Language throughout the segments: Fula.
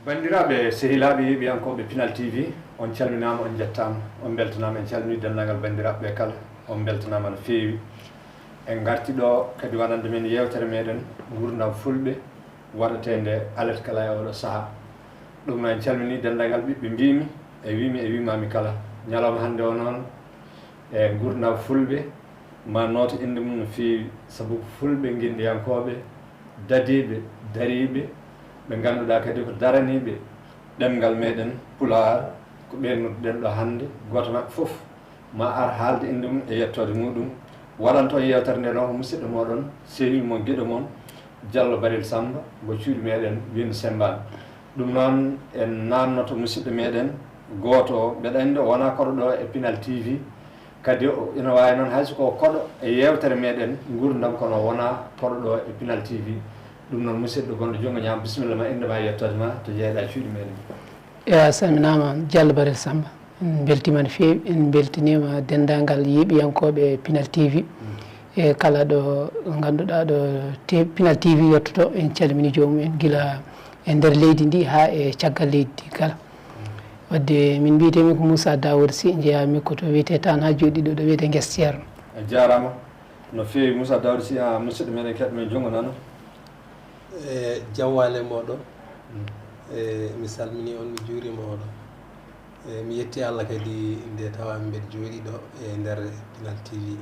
bandiraɓe sehilaɓe yeeɓiyankoɓe Pinal TV on calminama on jettama on beltanama en calmini dendagal bandiraɓe kala on beltanama no feewi en garti ɗo kadi waɗande men yewtere meɗen gurdam fulɓe waɗatede alerte kala e oɗo saaha ɗum no en calmini dendagal ɓiɓɓe mbimi e wimami kala ñalawma hande o noon e gurdam fulɓe ma noota inde mum no feewi saabu fulɓe guindiyankoɓe dadiɓe dariɓe ɓe ngannduɗaa kadi ko daraniiɓe ɗemngal meɗen pulaar ko ɓeernirɗen ɗo hannde gooto maɓɓe fof ma ar haalde innde mum e yettode muɗum waɗanto yewtere nde noon ko musidɗo moɗon sehil mo geɗo moon Diallo Barel Samba mo cuuɗi meɗen Winndere Sembane ɗum noon en nannoto musidɗo meɗen gooto o mbeɗa anndi o wonaa koɗo ɗo e Pinal TV kadi ina waawi noon hayso ko koɗo e yewtere meɗen gurdam kono wonaa koɗo ɗo e Pinal TV ɗum noon musidɗo gonɗo jongo ñaama bisimilla ma inde ma yettode ma to jeeyɗa cuuɗi meɗen. a salminama Diallo Barel Samba en beltima no feewi en beltanima dendagal yeeɓiyankoɓe Pinal TV e kala ɗo ganduɗa ɗo Pinal TV yettoto en calmini jomumen guila e nder leydi ndi ha e caggal leydi ndi kala wadde min mbiyetemi ko Moussa Dawoud Sy jeeyami ko to wiyete tan ha joɗiɗo ɗo wiyete gues ceerno. A jarama no feewi Moussa Dawoud Sy a musidɗo meɗen keɗɗomen jongo nano jawwale moɗon mi salmini on mi juurima oɗon mi yetti Allah kadi nde tawami mbeɗa jooɗi ɗo e nder Pinal TV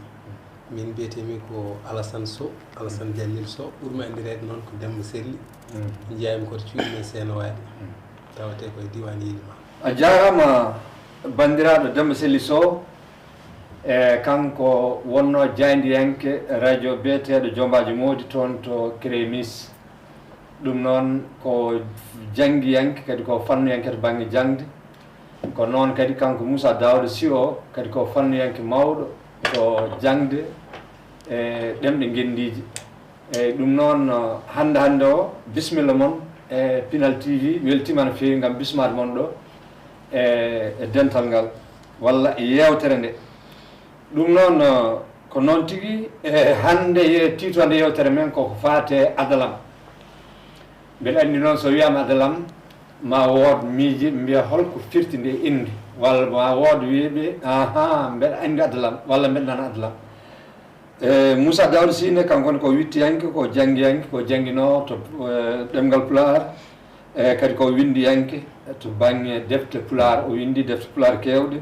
min mbiyetemi ko Alassane Sow Alassane Dialil Sow ɓurmi andirede noon ko Demba Selli jeyami koto cuuɗi men seeno waade tawate koye diwan Yilima. A jarama bandiraɗo Demba Selli Sow e kanko wonno jayndiyanke radio biyeteɗo Jombaji Moodi toon to Crémis ɗum noon ko jangguiyanke kadi ko fannuyanke to banggue jangde ko noon kadi kanko Moussa Dawoud Sy o kadi ko fannuyanke mawɗo ko jangde e ɗemɗe guendiji eyyi ɗum noon hande o bisimilla moon e Pinal TV weltima no feewi gam bismade moon ɗo e dental ngal walla e yewtere nde ɗum noon ko noon tigui e hande titode yewtere men koko faate adalam mbeɗa andi noon so wiyama adalam ma wood miije mbiya holko firti nde inde walla ma wood wiiɓe mbeɗa andi adalam walla mbeɗa nana adalam Moussa Dawoud Sy ne kankone ko wittiyanke ko jangguiyanke ko jangguinowo to ɗemgal pulaar kadi ko windiyanke to banggue defte pulaar o windi defte pulaar kewɗe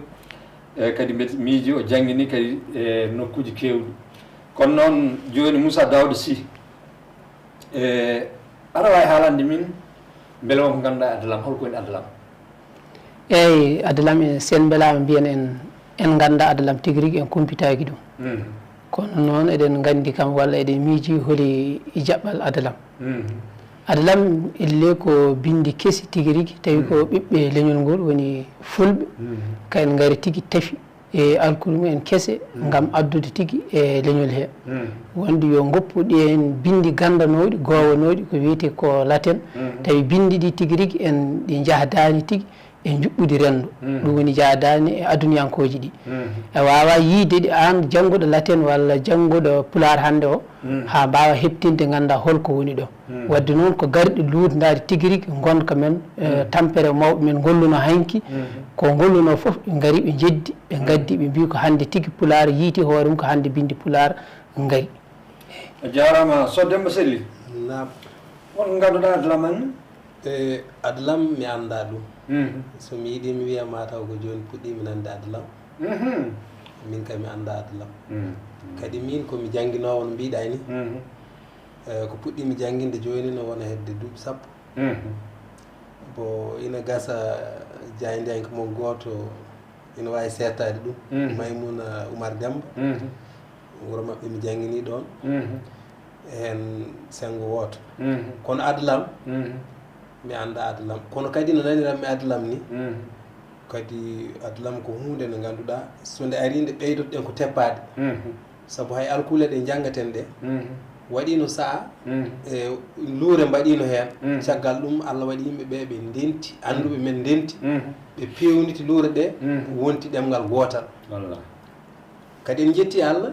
kadi mbeɗa miiji o jangguini kadi e nokkuji kewɗi kono noon joni Moussa Dawoud Sy aɗa wawi haalande min beele wonko ganduɗa adalam holko woni adalam? eyyi adalam sen beelama mbiyen en ganda adalam tigui rigui en kumpitaki ɗum kono noon eɗen gandi kam walla eɗen miiji holi jaɓɓal adalam adalam elle ko bindi keesi tigui rigui tawi ko ɓiɓɓe leñol ngol woni fulɓe kayen gaari tigui taafi e alkulu mumen keese gam addude tigui e leñol he wonde yo goppu ɗen bindi gandanoɗi gowanoɗi ko wiyete ko laten tawi bindi ɗi tigui rigui en ɗi jahdani tigui e juɓɓudi rendo ɗum woni jahdani e aduniyankoji ɗi e wawa yiide ɗi an janggoɗo laten walla janggoɗo pulaar hande o ha mbawa heɓtinde ganda holko woni ɗo wadde noon ko garɗi luutdade tigui rigui gonka men tampere mawɓe men golluno hanki ko golluno foof ɓe gaari ɓe jeddi ɓe gaddi ɓe mbi ko hande tigui pulaar yiiti hoore mum ko hande bindi pulaar gaari. A jarama so Demba Selli naam won ganduɗa adalam an adalam mi anda ɗum so mi yiiɗi mi wiya mataw ko joni puɗɗimi nande adalam min kam mi anda adalam kadi min komi jangguinowo no mbiɗa ni ko puɗɗimi jangguinde joni no wona hedde duuɓi sappo bo ina gasa jayndiyanke mon goto ina wawi settade ɗum Maymouna Oumar Demba wuuro mabɓe mi jangguini ɗon hen sengo woto kono adalam mi anda adalam kono kadi no naniranmi adalam ni kadi adalam ko hunde nde ganduɗa so nde ari nde ɓeydotoɗen ko teppade saabu hay alkule ɗe janggaten ɗe waɗino saaha e luure mbaɗino hen caggal ɗum Allah waɗi yimɓeɓe ɓe ndenti anduɓe men ndenti ɓe pewniti luure ɗe wonti ɗemgal gotal kadi en jetti Allah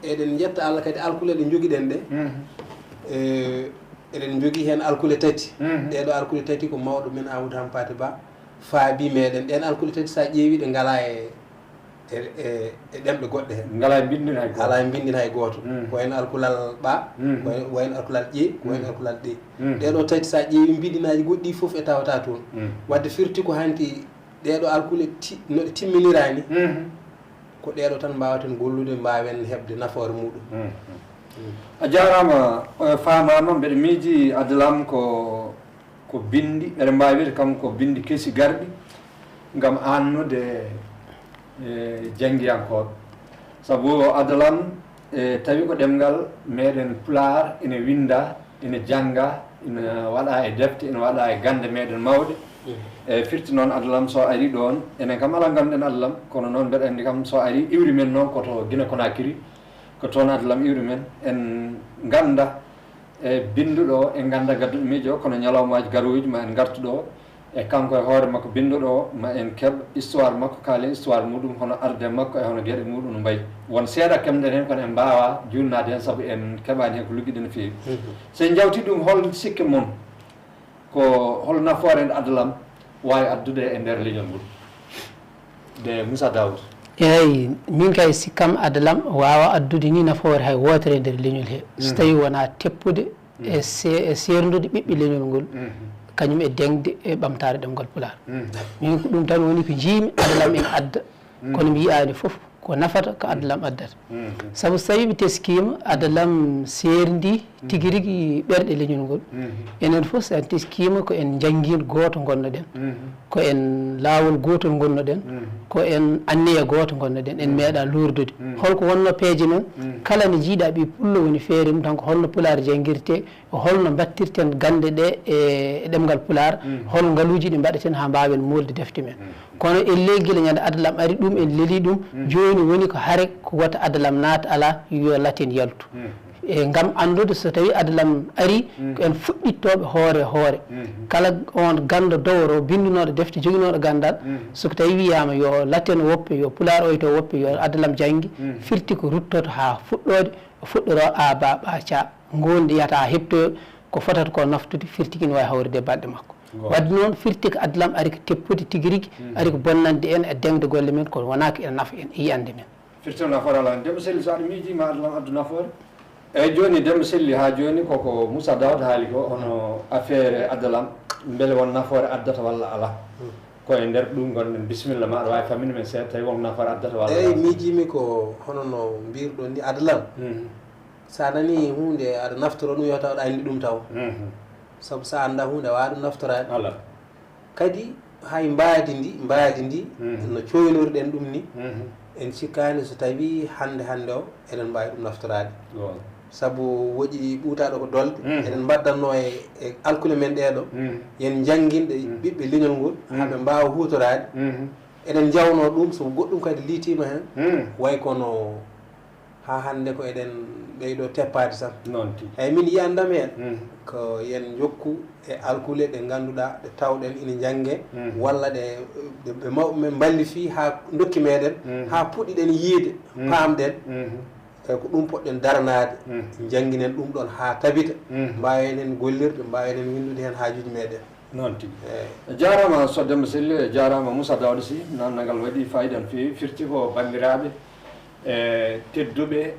eɗen jetta Allah kadi alkule ɗe joguiɗen ɗe eɗen jogii heen alkule tati ɗeɗo alkule tati ko mawɗo men Amadou Hampate Ba faabi meɗen ɗen alkule tati sa ƴeewi ɗe ngala e ɗemɗe goɗɗe heen ngala bindina hay ala bindina hay gooto ko wayen alkulal ɓa ko wayen alkulal ƴee ko wayen alkulal ɗe ɗeɗo tati sa ƴeewi mbindinaji goɗɗi fof e tawata toon wadde firti ko hanti ɗeɗo alkule noɗe timminirani ko ɗeɗo tan mbawaten gollude mbawen heɓde nafoore muɗum a jarama famama mbeɗa miiji adalam ko bindi eɗen mbawi wiide kam ko bindi keesi garɗi gam annude janggiyankoɓe saabu adalam tawi ko ɗemgal meɗen pulaar ina winda ina jangga ina waɗa e defte ina waɗa e gande meɗen mawɗe e firti noon adalam so ari ɗon enen kam ala ganduɗen adalam kono noon mbeɗa andi kam so ari iwri men noon koto Guinée Conakry ko toon adalam iwri men en ganda e binduɗo en ganda gadduɗo miijo kono ñalawmaji garoji ma en gartuɗo e kanko e hoore makko binduɗo ma en keeɓ histoire makko kaalen histoire muɗum hono arde makko e hono gueɗe muɗum no mbayi won seeɗa kemɗen hen kono en mbawa junnade hen saabu en keɓani hen ko lugguiɗe no fewi so en jawti ɗum hol sikke mon ko hol nafoore nde adalam wawi addude e nder leñol ngol de Moussa Daoud eyyi min kay sikkam adalam wawa addude ni nafoore hay wotere e nder leñol he so tawi wona teppude e serdude ɓiɓɓe leñol ngol kañum e dengde e ɓamtare ɗemgal Pulaar min ko ɗum tan woni ko jiimi adalam en adda kono mi yiyani foof ko nafata ko adalam addata saabu so tawi ɓe teskima adalam serdi tigui rigui ɓerɗe leñol ngol enen foof so en teskima ko en janguin goto gonnoɗen ko en laawol gotol gonnoɗen ko en anniya goto gonnoɗen en meeɗa lurdude holko wonno peeje men kala ne jiiɗa ɓi pullo woni feere mum tan ko holno Pulaar janguirte holno battirten gande ɗe e ɗemgal Pulaar hol ngaaluji ɗi mbaɗeten ha mbawen molde defte men kono en leggel ñande adalam ari ɗum en leeli ɗum joni woni ko haare ko wata adalam naata ala yo laten yaltu e gam andude so tawi adalam ari ko en fuɗɗittoɓe hoore kala on gando dowro bindunoɗo defte joguinoɗo gandal soko tawi wiyama yo laten woppe yo Pulaar oyto woppe yo adalam janggi firti ko ruttoto ha fuɗɗode fuɗɗoro aba ɓaca gondi yiyata ha heptoyo ko fotata ko naftude firti kine wawi hawride balɗe makko wadde noon firti ko adalam ari ko teppude tigui rigui ari ko bonnande en e dengde golle men kono wona ko ene nafa en e yiyande men firti nafoore ala Demba Selli so aɗa miijima adalam addu nafoore eyyi joni Demba Selli ha joni koko Moussa Daoud haali ko hono affaire adalam beele won nafoore addata walla ala ko e nder ɗum gonɗen bisimilla ma aɗa wawi famine men seeɗa tawi won nafoore addata walla eyyi miijimi ko hono no mbirɗon ni adalam sa nani hunde aɗa naftoro ɗum yo taw aɗa andi ɗum taw saabu sa anda hunde wawa ɗum naftorade ala kadi hay mbaadi ndi no coynoriɗen ɗum ni en cikkani so tawi hande o eɗen mbawi ɗum naftorade saabu woɗi ɓuutaɗo ko dolde eɗen mbaddanno e alkule men ɗeɗo yen jangguinɗe ɓiɓɓe leñol ngol haɓe mbawa hutorade eɗen jawno ɗum so goɗɗum kadi liitima hen way kono ha hande ko eɗen ɓeyɗo teppade tan noon tigui eyyi min yiyandam hen ko yen jokku e alkule ɗe ganduɗa ɗe tawɗen ina jangge walla ɓe mawɓe men ballifi ha dokki meɗen ha puɗɗiɗen yiide paamɗen eyyi ko ɗum poɗɗen daranade jangguinen ɗum ɗon ha tabita mbawen hen gollirde mbawen hen windude hen hajuji meɗen noon tigui jarama so Demba Selli jarama Moussa Daoud Sy namdagal waɗi fayida no fewi firti ko bandiraɓe e tedduɓe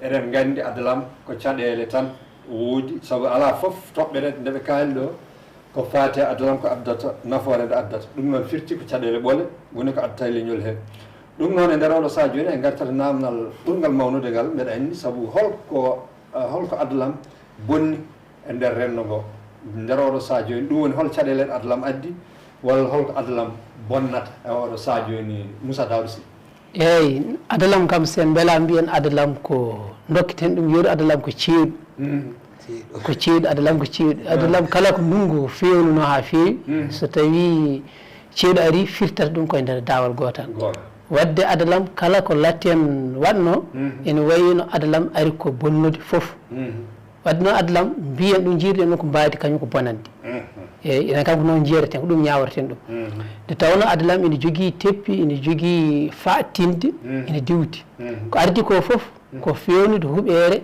eɗen gandi adalam ko caɗele tan woodi saabu ala foof toɓɓere ndeɓe kaali ɗo ko faate adalam ko addata nafoore nde addata ɗum noon firti ko caɗele ɓole woni ko addata e leñol he ɗum noon e nder oɗo saha joni en gartata namdal ɓurgal mawnude ngal mbeɗa andi saabu holko adalam bonni e nder renndo ngo nder oɗo saha joni ɗum woni hol caɗele ɗe adalam addi walla holko adalam bonnata e oɗo saha joni Moussa Daoud Sy eyyi adalam kam sen beela mbiyen adalam ko dokkiten ɗum yoɗi adalam ko ceeɗu ko ceeɗu adalam ko ceeɗu adalam kala ko ndungu fewnuno ha fewi so tawi ceeɗu ari firtata ɗum koye nder dawal gotal wadde adalam kala ko latten waɗno ene wayino adalam ari ko bonnude foof wadde noon adalam mbiyen ɗum jiirɗen ɗum ko mbaadi kañum ko bonande eyyi enen kam ko noon jeereten ko ɗum ñawarten ɗum nde tawno adalam ene jogui teppi ene jogui fattinde ene diwti ko ardi ko foof ko fewnude huɓere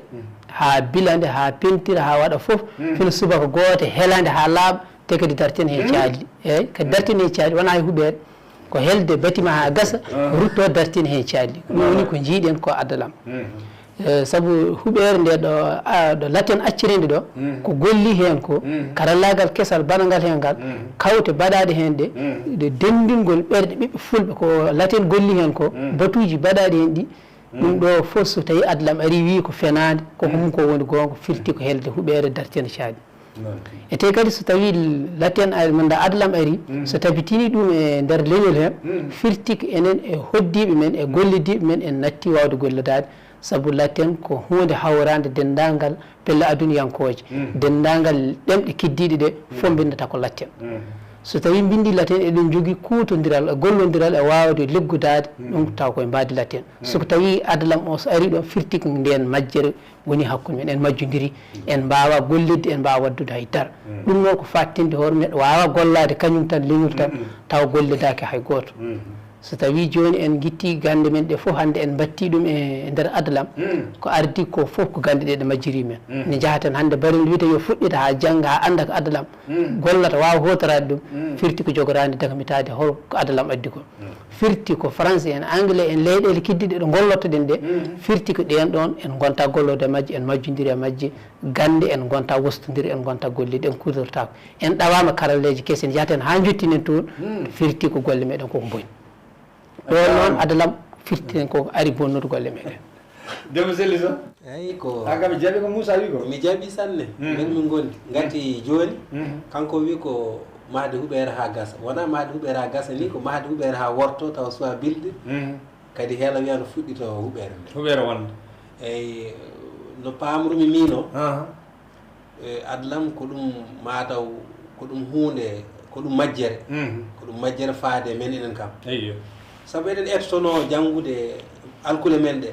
ha bilande ha pentira ha waɗa fof fino subaka goote helande ha laaɓa te kadi darten he caali eyyi kadi darten he caali wona e huuɓeede ko helde batima ha gasa rutto darten he caali ɗum woni ko jiiɗen ko adalam sabu huɓere nde ɗo laten accirinde ɗo ko golli hen ko karallagal kesal banagal hen ngal kawte baɗaɗe hen ɗe dendingol ɓerɗe ɓiɓɓe fulɓe ko laten golli hen ko batuji baɗaɗe hen ɗi ɗum ɗo fof so tawi adalam ari wi ko fenade ko hum ko woni gonga firti ko helde huɓere darten caali e te kadi so tawi laten manda adalam ari so tabitini ɗum e nder leñol hen firti ko enen e hoddiɓe men e gollidiɓe men en natti wawde gollodade sabu laten ko hunde hawrande dendagal pelle aduniyankoje dendagal ɗemɗe kiddiɗe ɗe fof bindata ko laten so tawi bindi laten eɗen jogui kutodiral gollodiral e wawde liggudade ɗum taw koye mbadi laten soko tawi adalam o so ari ɗon firti ko nden majjere woni hakkude men en majjodiri en mbawa gollidde en mbawa waddude haydara ɗum noon ko fattinde hoore neɗɗo wawa gollade kañum tan leñol tan taw gollidaki hay goto so tawi joni en guitti gande men ɗe fof hande en batti ɗum e nder adalam ko ardi ko fof ko gande ɗe ɗe majjiri men ne jahaten hande baril wiite yo fuɗɗita ha jangga ha anda ko adalam gollata wawa hotorade ɗum firti ko jogorade dagamitade hol ko adalam addi ko firti ko français en anglais en leyɗele kiddiɗe ɗe golloto ɗen ɗe firti ko ɗen ɗon en gonta gollode majji en majjodiri e majji gande en gonta wostodiri en gonta gollide en kudortako en ɗawama karalleji kese en jahaten ha jottinen toon firti ko golle meɗen koko booni ɗo noon adalam firtinen ko ari bonnude golle meɗen Demba selli so eyyi ko aga mi jaaɓi ko Moussa wi ko mi jaaɓi sanne men min gondi gati joni kanko wi ko mahde huɓere ha gasa wona mahde huɓere ha gasa ni ko mahde huɓere ha worto taw suwa bilde kadi heela wiya no fuɗɗi to huɓere nde huɓere wonde eyyi no pamrumi min o adalam ko ɗum mataw ko ɗum hunde ko ɗum majjere faade men enen kam eyyo sabu eɗen ettotono janngude alkule men ɗe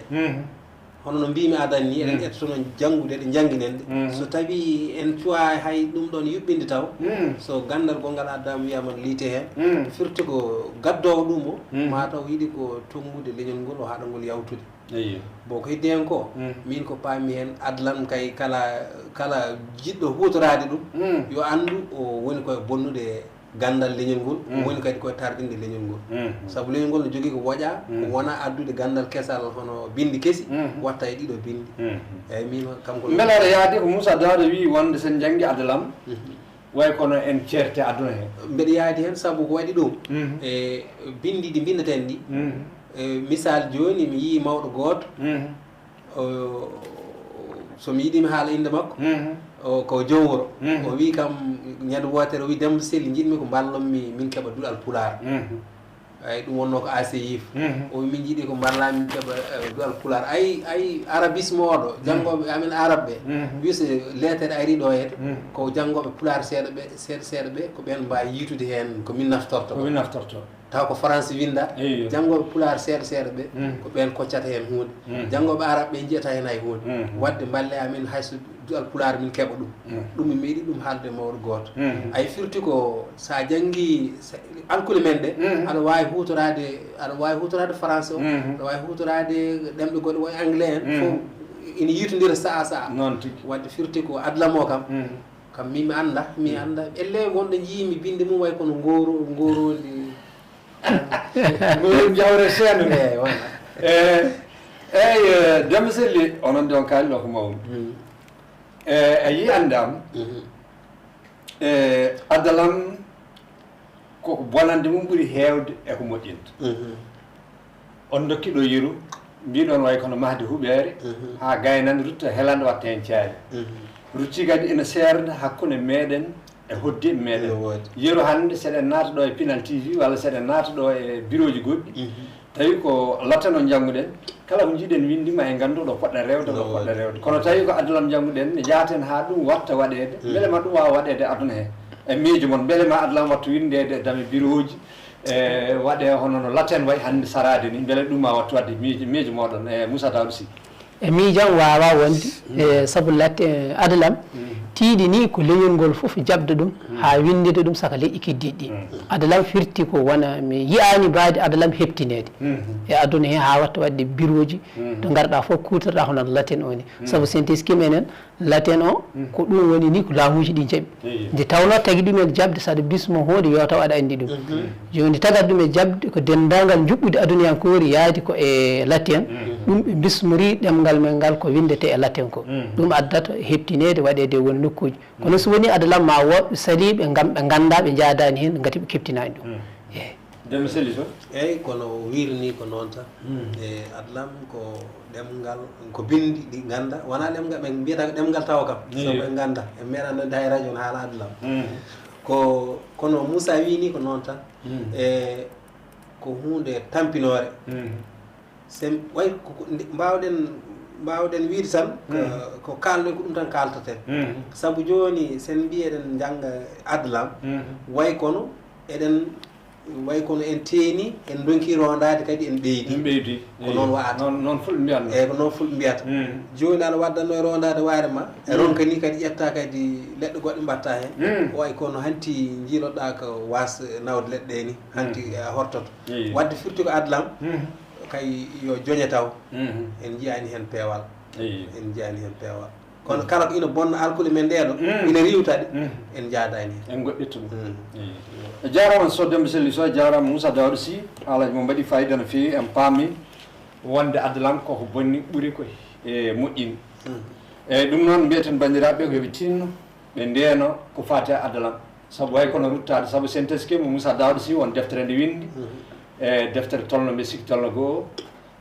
hono no mbimi adan ni eɗen ettotono janngude ɗe jangginen ɗe so tawi en cuwa hay ɗum ɗon yuɓɓinde taw so gandal gongal addama wiyama liite hen firti ko gaddowo ɗum o mataw yiiɗi ko tongude leñol ngol o haɗa ngol yawtude eyyo bon ko heddi hen ko min ko paami hen adalam kay kala jiɗɗo hutorade ɗum yo andu o woni koye bonnude gandal leñol ngol woni kadi koye tardinde leñol ngol saabu leñol ngol no jogui ko woƴa ko wona addude gandal kesal hono bindi kesi watta e ɗiɗo bindi eyyi min kanko beele aɗa yaadi ko Moussa Dawda wi wonde sen janggi adalam way kono en ceerte aduna he mbeɗa yaadi hen saabu ko waɗi ɗum e bindi ɗi bindeten ɗi misal joni mi yii mawɗo goto somi yiɗimi haala inde makko ko jowworo o wi kam ñande wotere o wi Demba Selli jiɗmi ko ballonmi min keeɓa duɗal pular ay ɗum wonno ko ACIF o wi min jiiɗi ko ballami min keeɓa duɗal pular ay arabisme oɗo janggoɓe amen arabe ɓe wi so lettere ari ɗo hede ko janggoɓe pular seeɗa ɓe ko ɓen mbawi yiitude hen ko min naftorto taw ko français winda janggoɓe pular seeɗa ɓe ko ɓen koccata hen hunde janggoɓe arabe ɓe jiyata hen hay hunde wadde balle amin hayso duɗal pular min keeɓa ɗum mi meeɗi ɗum haalde mawɗo goto ay firti ko sa janggi alkule men ɗe aɗa wawi hutorade français o aɗa wawi hutorade ɗemɗe goɗɗe woy anglais en fof ina yitodira saa noon tigui wadde firti ko adalam o kam mi anda elle gonɗo jiimi binde mum way kono ngorodi ngol jawre seeno ne wona eyyi Demba Selli onon ɗon kaaliɗo ko mawɗum a yi andam adalam koko bonande mum ɓuuri heewde eko moƴƴinta on dokkiɗo yiru mbiɗon way kono mahde huɓere ha gaynande rutta helande watta hen caali rutti kadi ina serda hakkude meɗen e hoddiɓe meɗen yeru hande seɗen naata ɗo e Pinal TV walla seɗen naata ɗo e bureau ji goɗɗi tawi ko lattano jangguɗen kala ko jiiɗen windima e gandu ɗo poɗɗa rewde kono tawi ko adalam jangguɗen ne jaaten ha ɗum watta waɗede beele ma ɗum wawa waɗede aduna he e miijo moon beele ma adalam watta windede e dame bureau ji e waɗe hono no latten way hande sarade ni beele ɗum ma wattu wadde miijo moɗon e Moussa Dawda Sy e miijam wawa wonde e saabu latte adalam tiiɗi ni ko leñol ngol fof jabde ɗum ha windede ɗum saka leƴƴi keddiɗi ɗi adalam firti ko wona mi yiyani baade adalam heptinede e aduna he ha watta wadde bureau ji to garɗa fof kutorɗa hono laten o ni saabu senteskime enen laten o ko ɗum woni ni ko laamuji ɗi jaaɓi nde tawno tagui ɗum e jabde saɗa bismo hunde yo taw aɗa andi ɗum joni tagat ɗum e jabde ko dendagal juɓɓude aduniyankori yaadi ko e laten ɗum ɓe bismori ɗemgal men ngal ko windete e laten ko ɗum addata heptinede waɗede woni nokkuji kono so woni adalam ma woɓɓe saliɓe gam ɓe ganda ɓe jaadani hen gati ɓe keptinani ɗum eyi Demba selli to eyyi kono wirni ko noon tan e adalam ko ɗemgal ko bindi ɗi ganda wona ɗemgal ɓe mbiyata ko ɗemgal tawa kam so ɓe ganda e meeɗa hay radio ne haala adalam ko kono Moussa wini ko noon tan e ko hunde tampinore sen way mbawɗen wiide tan ko kalɗen ko ɗum tan kaltaten saabu joni sen mbi eɗen jangga adalam way kono eɗen way kono en teeni en donki rondade kadi en ɓeydi ko noon wayata noon fulɓe mbiyata eyyi ko noon fulɓe mbiyata joni aɗa waddanno e rondade waare ma e ronka ni kadi ƴetta kadi leɗɗe goɗɗe mbatta hen way kono hanti jiiloɗa ko was nawde leɗɗe ɗe ni hanti a hortoto wadde firti ko adalam kay yo joñe taw en jiyani hen peewal en jiyani hen peewal kono kala ko ina bonna alkule men ɗeɗo ina riwtaɗe en jaadani hen en goɗɗittu ɗum jarama so Demba selli so jarama Moussa Daouda Sy haalaji mo mbaɗi fayida no fewi en paami wonde adalam koko bonni ɓuuri koye e moƴƴini eyyi ɗum noon mbiyeten bandiraɓe ko yooɓe tinno ɓe ndeno ko fati adalam saabu way kono ruttade saabu sen teskima Moussa Daouda Sy won deftere nde windi e deftere tolno mbiɗa sikki tolno goho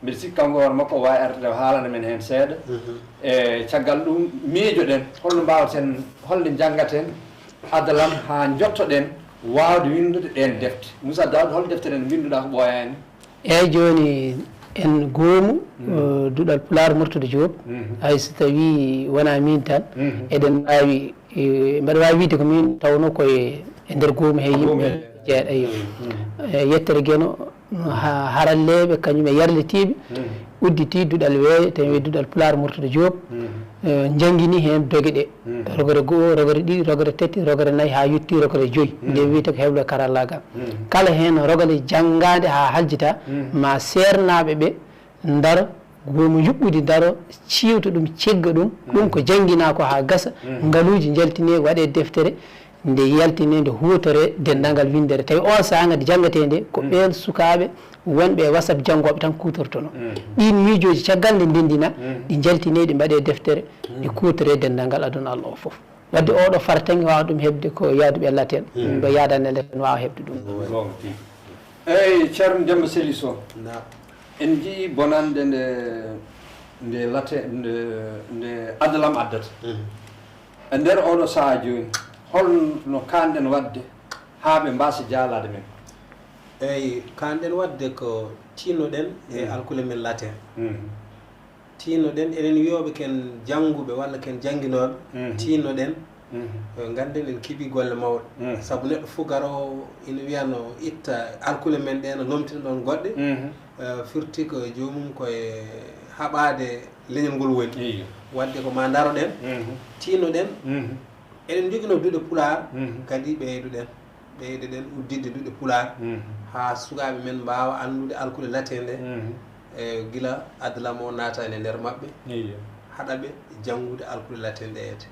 mbiɗa sikki kanko hoore makko wawi arde haalana men hen seeɗa e caggal ɗum miijoɗen holno mbawaten holde janggaten adalam ha jottoɗen wawde windude ɗen defte Moussa Daouda hol deftere nde winduɗa ko ɓooyani eyyi joni en goomu duɗal Pulaar Murtude Diop hay so tawi wona min tan eɗen wawi mbaɗa wawi wiide ko min tawno koye e nder goomu he yimɓe jeeɗa yettere gueno haralleɓe kañum e yarlitiɓe udditi duɗal weeyo tawi duɗal Pulaar Murtude Diop jangguini hen dogue ɗe rogore goho rogore ɗiɗi rogore tati rogore nayyi ha yetti rogore joyyi nde wiyete ko heɓle karallagal kala hen rogale janggade ha haljita ma sernaɓe ɓe daro goomu yuɓɓudi daro ciwta ɗum cegga ɗum ɗum ko jangguina ko ha gasa ngaaluji jaltine waɗe deftere nde yaltine nde hutore dendagal Winndere tawi on saaha nde janggatede ko ɓen sukaɓe wonɓe WhatsApp janggoɓe tan kutortono ɗin miijoji caggal nde ndendina ɗi jaltine ɗi mbaɗe deftere ɗi kutore dendagal aduna Allah o foof wadde oɗo fartangi wawa ɗum hebde ko yaaduɓe laten ɓe yaadane laten wawa hebde ɗum eyyi ceerno Demba selli so en jii bonande nde late nde adalam addata e nder oɗo saaha joni holno kanɗen wadde ha ɓe mbasa jaalade men eyyi kanɗen wadde ko tinnoɗen e alkule men laten tinnoɗen eɗen wiyoɓe ken jangguɓe walla ken jangguinoɓe tinnoɗen ganden en kiiɓi golle mawɗe saabu neɗɗo fo garowo ina wiyano itta alkule men ɗe no lomtina ɗon goɗɗe firti ko jomum koye haɓade leñol ngol woni wadde ko ma daroɗen tinnoɗen eɗen joguino duuɗe Pulaar kadi ɓeydoɗen uddidde duuɗe Pulaar ha sukaɓe men mbawa andude alkule latende e guila adalam o natani e nder mabɓe haɗaɓe janggude alkule latende eyete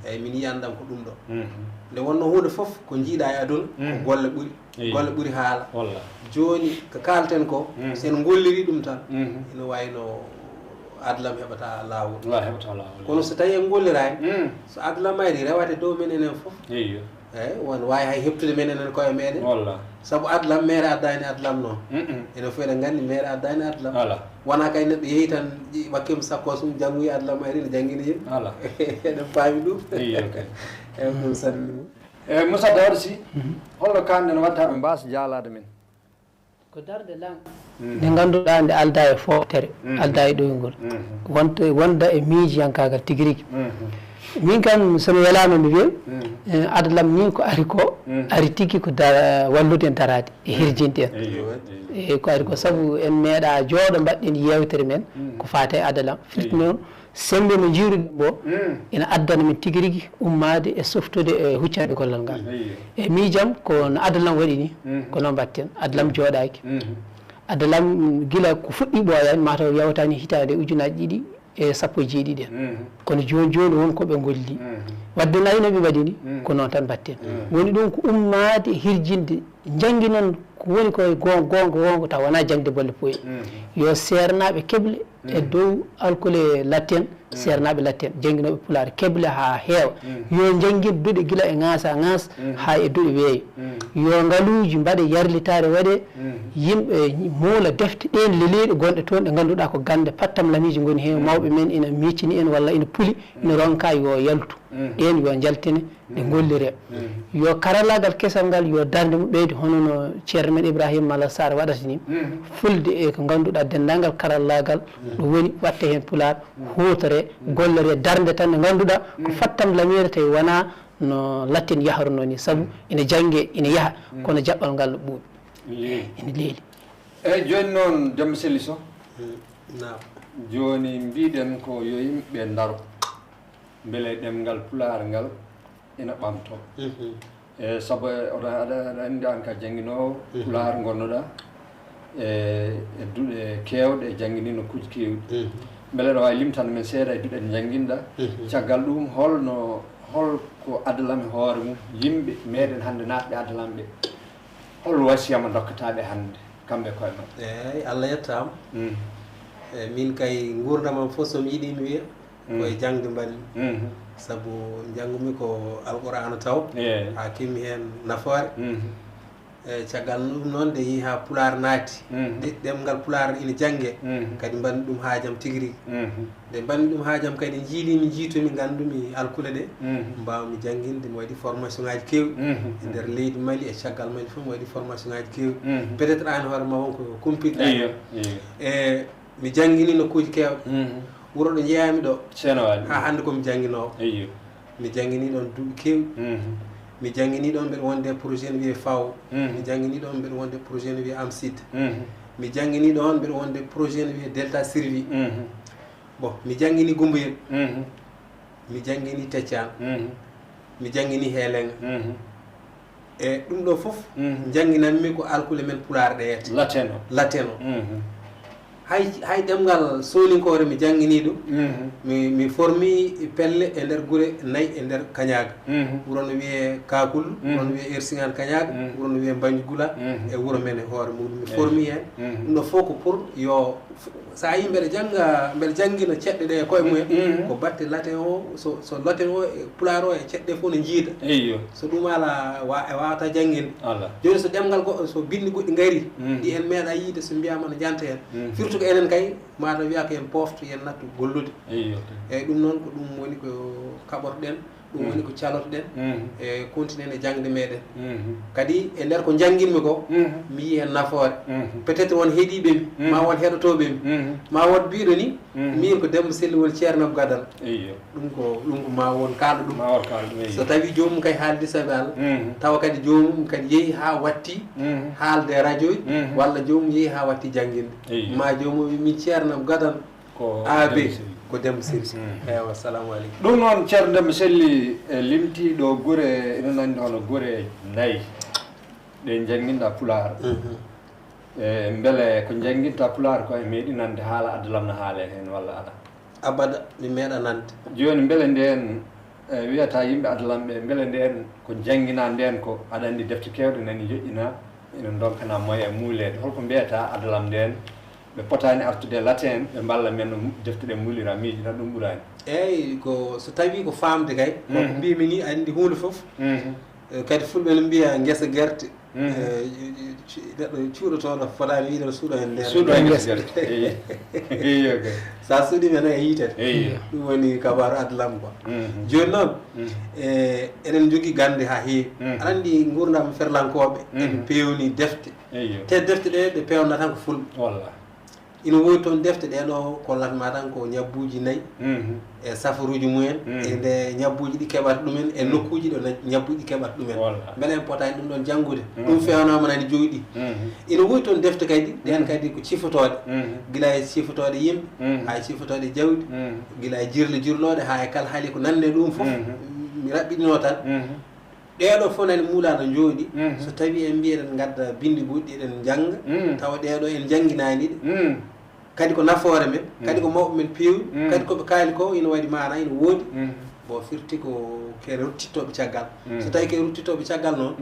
eyyi min yiyandam ko ɗum ɗo nde wonno hunde foof ko jiiɗa e aduna ko golle ɓuuri haala joni ko kalten ko sen golliri ɗum tan ina wayno adalam heɓata lawol kono so tawi en gollirani so adalam mayri rewate dow men enen foof eyyi won wawi hay heptude men enen koye meɗen saabu adalam mere addani adalam noon enen fof eɗen gandi mere addani adalam wona kay neɗɗo yeehi tan wakkimo sakko sum janggoyi adalam ayri ne jangguina yimɓe eɗen paami ɗum eyyi ɗum salmini eyyi Moussa Daouda Sy holno kanɗen wadde haɓe mbasa jaalade men ko darde lang nde ganduɗa nde alda e foftere alda e ɗoygol wonda e miijiyankagal tigui rigui min kam somi welama mi wiya adalam min ko ari ko ari tigui ko wallude en darade e hirjinde en e ko ari ko saabu en meeɗa jooɗo mbaɗɗen yewtere men ko fate adalam firti noon sembe mo jiiruɗen bo ina addana min tigi rigui ummade e softude e huccade gollal ngal e miijam ko no adalam waɗi ni ko noon mbatten adalam jooɗaki adalam gila ko fuɗɗi ɓooyani mataw yawtani hitande ujunaji ɗiɗi e sappo e jeeɗiɗi en kono joni joni wonkoɓe golli wadde naynoɓe mbaɗi ni ko noon tan mbatten woni ɗum ko ummade hirjinde janggi noon ko woni koye gonga taw wona jangde bolle poyi yo sernaɓe keble e dow alkole latten sernaɓe latten jangguinoɓe pulaar keble ha heewa yo jangguinduɗe guila e ŋaasa ha e duɗe weeyo yo ngaluji mbaɗe yarlitare waɗe yimɓe muula defte ɗen leleɗe gonɗe toon ɗe ganduɗa ko gande pattam lamiji goni hen mawɓe men ina miccini en walla ina puuli ina ronka yo yaltu ɗen yo jaltine ɗe gollire yo karallagal kesal ngal yo darde mum ɓeyde hono no ceerno men Ibrahima Mala Sarr waɗata ni fulde e ko ganduɗa dendagal karallagal ɗum woni watte hen pulaar hutore gollore darde tan nde ganduɗa ko fattam lamire tawi wona no latten yaharuno ni saabu ina jangge ina yaaha kono jaɓɓal ngal ɓuuɓi ina leeli eyyi joni noon Demba Selli Sow joni mbiɗen ko yo yimɓe daaro beele ɗemngal pulaar ngal ina ɓamto e saabu aɗa andi an ka jangguinowo pulaar gonnoɗa e duuɗe kewɗe e jangguinino kuuji kewɗi beele ɗo wawi limtan men seeɗa e duuɗe ɗe jangguinɗa caggal ɗum holko adalam e hoore mum yimɓe meɗen hannde natɓe adalam ɓe hol wasiyama dokkataɓe hannde kamɓe koye mabɓe eyyi Allah yettama min kay gurdamam fof somi yiiɗi mi wiya koye jangde mballi saabu janggumi ko alqur'ana taw ha kimmi hen nafoore eyyi caggal ɗum noon nde yeehi ha pulaar naati ɗemgal pulaar ina jangge kadi mbanmi ɗum haajam tigui rigui nde mbanmi ɗum haajam kadi jiilimi jiitomi gandumi alkule ɗe mbawmi jangguinde mi waɗi formation ngaji kewɗi e nder leydi Mali e caggal Mali fof mi waɗi formation ngaji kewɗi peut être an hoore ma wonko kumpiɗɗa e mi jangguini nokkuji kewɗe wuro ɗo jeeyami ɗo ha hande komi jangguinowo mi jangguini ɗon duuɓi kewɗi mi jangguini ɗon mbeɗa wonde projet no wiye FAO mi jangguini ɗon mbeɗa wonde projet no wiye AMSID mi jangguini ɗon mbeɗa wonde projet no wiye Delta Sirvi bon mi jangguini Gumboyel mi jangguini Teccan mi jangguini Heelenga e ɗum ɗo foof jangguinanmi ko alkule men pulaar ɗeyete laten o hay ɗemgal sohlinkore mi jangguini ɗum mi formi pelle e nder guure nayyi e nder Kañaga wuro no wiye Kakul wuro no wiye Ersingan Kañaga wuro no wiye Mbañi Gula e wuro men e hoore muɗum mi formi hen ɗum ɗo fof ko pour yo sa yi mbeɗa jangguina ceɗɗe ɗe e koye mumen ko batte latin o so latin o e pulaar o e ceɗɗe fof ne jiida so ɗum ala wawata jangguinde joni so ɗemgal goɗɗo so bindi goɗɗi gaari ɗi en meeɗa yiide so mbiyama no janta hen surtout ko enen kay mata wiya ko en pofto yen nattu gollude eyyi ɗum noon ko ɗum woni ko kaɓorɗen ɗum woni ko calotoɗen e continue e jangde meɗen kadi e nder ko jangguinmi ko mi yi hen nafoore peut être won heeɗiɓemi ma won heɗotoɓemi ma won mbiɗo ni min ko Demba Selli woni ceernoɓe gadal ɗum ko ma won kalɗo ɗum so tawi jomum kay haaldi saabi Allah tawa kadi jomum kadi yeehi ha watti haalde radio ji walla jomum yeehi ha watti jangguinde ma jomum min ceernoɓe gadal ko AB ko Demba Selli eywa assalamu aleykum ɗum noon ceerno Demba Selli limtiɗo guure enen andi hono guure nayyi ɗe jangguinɗa pulaar e beele ko jangguinta pulaar ko e meeɗinande haala adalam no haale hen walla ala abada mi meeɗa nande joni beele nden wiyata yimɓe adalam ɓe beele nden ko jangguina nden ko aɗa andi defte kewɗe nani joƴƴina ina donkana moya e muulede holko mbiyata adalam nden ɓe potani artude latin ɓe mballa men no defte ɗe muulira miijina ɗum ɓurani eyyi ko so tawi ko famde kay koko mbimi ni andi hunde foof kadi fulɓe no mbiya guesa guerte neɗɗo cuuɗotoɗo fotani wiide no suuɗo hen nder suuɗo hen guesa guerte eyyi sa suuɗima tan e yiitete ɗum woni kabaru adalam quoi joni noon eɗen jogui gande ha heewi aɗa andi gurdam ferlankoɓe eɓe pewni defte te defte ɗe ɗe pewnata tan ko fulɓe ina woodi toon defte ɗeɗo kollatma tan ko ñabbuji 4 e safaruji mumen e nde ñabbuji ɗi keɓata ɗumen e nokkuji ɗo ñabbuji keɓata ɗumen beele en potani ɗum ɗon janngude ɗum fewnama nani joyiɗi ina woodi toon defte kadi ɗen kadi ko cifotoɗe gila e cifotoɗe yimɓe ha e cifotoɗe jawdi gila e jirloɗe ha e kala haali ko nande ɗum foof mi raɓɓiɗino tan ɗeɗo fof nani muulano jooɗi so tawi en mbi eɗen gadda bindi goɗɗi eɗen jangga tawa ɗeɗo en jangguinaniɗe kadi ko nafoore men kadi ko mawɓe men peewi kadi koɓe kaali ko ina waɗi mana ina woodi bon firti ko ke ruttittoɓe caggal so tawi ke ruttittoɓe caggal noon